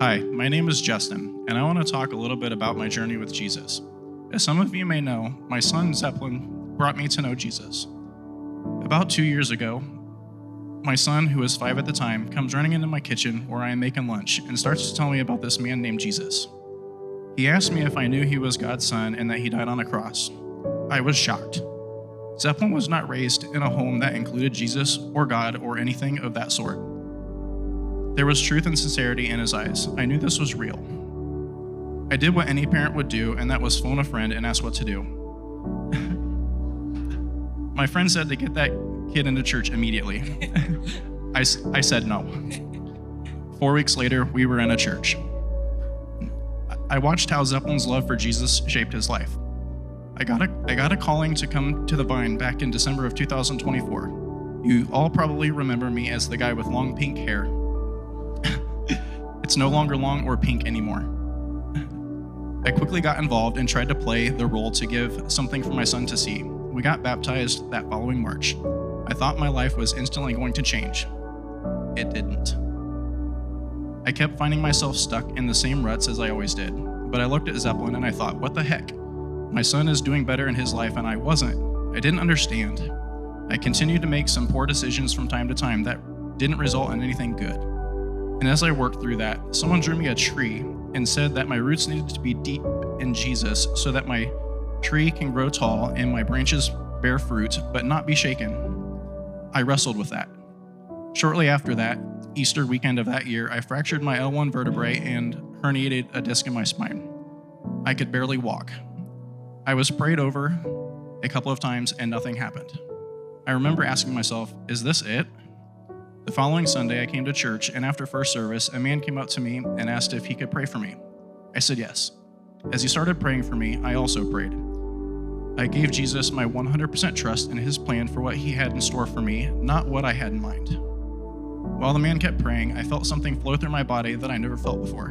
Hi, my name is Justin, and I want to talk a little bit about my journey with Jesus. As some of you may know, my son Zeppelin brought me to know Jesus. About 2 years ago, my son, who was 5 at the time, comes running into my kitchen where I am making lunch and starts to tell me about this man named Jesus. He asked me if I knew he was God's son and that he died on a cross. I was shocked. Zeppelin was not raised in a home that included Jesus or God or anything of that sort. There was truth and sincerity in his eyes. I knew this was real. I did what any parent would do, and that was phone a friend and ask what to do. My friend said to get that kid into church immediately. I said no. 4 weeks later, we were in a church. I watched how Zeppelin's love for Jesus shaped his life. I got a calling to come to the Vine back in December of 2024. You all probably remember me as the guy with long pink hair. It's no longer long or pink anymore. I quickly got involved and tried to play the role to give something for my son to see. We got baptized that following March. I thought my life was instantly going to change. It didn't. I kept finding myself stuck in the same ruts as I always did, but I looked at Zeppelin and I thought, what the heck? My son is doing better in his life and I wasn't. I didn't understand. I continued to make some poor decisions from time to time that didn't result in anything good. And as I worked through that, someone drew me a tree and said that my roots needed to be deep in Jesus so that my tree can grow tall and my branches bear fruit, but not be shaken. I wrestled with that. Shortly after that, Easter weekend of that year, I fractured my L1 vertebrae and herniated a disc in my spine. I could barely walk. I was prayed over a couple of times and nothing happened. I remember asking myself, is this it? The following Sunday, I came to church, and after first service, a man came up to me and asked if he could pray for me. I said yes. As he started praying for me, I also prayed. I gave Jesus my 100% trust in his plan for what he had in store for me, not what I had in mind. While the man kept praying, I felt something flow through my body that I never felt before.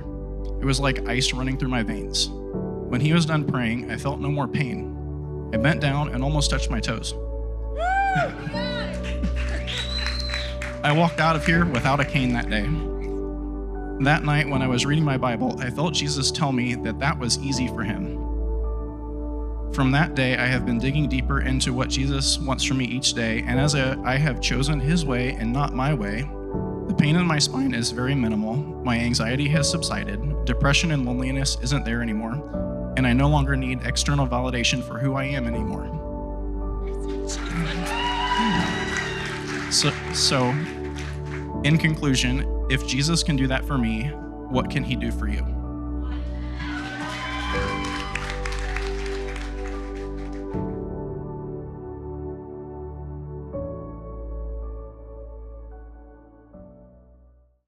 It was like ice running through my veins. When he was done praying, I felt no more pain. I bent down and almost touched my toes. I walked out of here without a cane that day. That night, when I was reading my Bible, I felt Jesus tell me that was easy for him. From that day, I have been digging deeper into what Jesus wants from me each day, and as I have chosen his way and not my way, the pain in my spine is very minimal, my anxiety has subsided, depression and loneliness isn't there anymore, and I no longer need external validation for who I am anymore. So, in conclusion, if Jesus can do that for me, what can he do for you?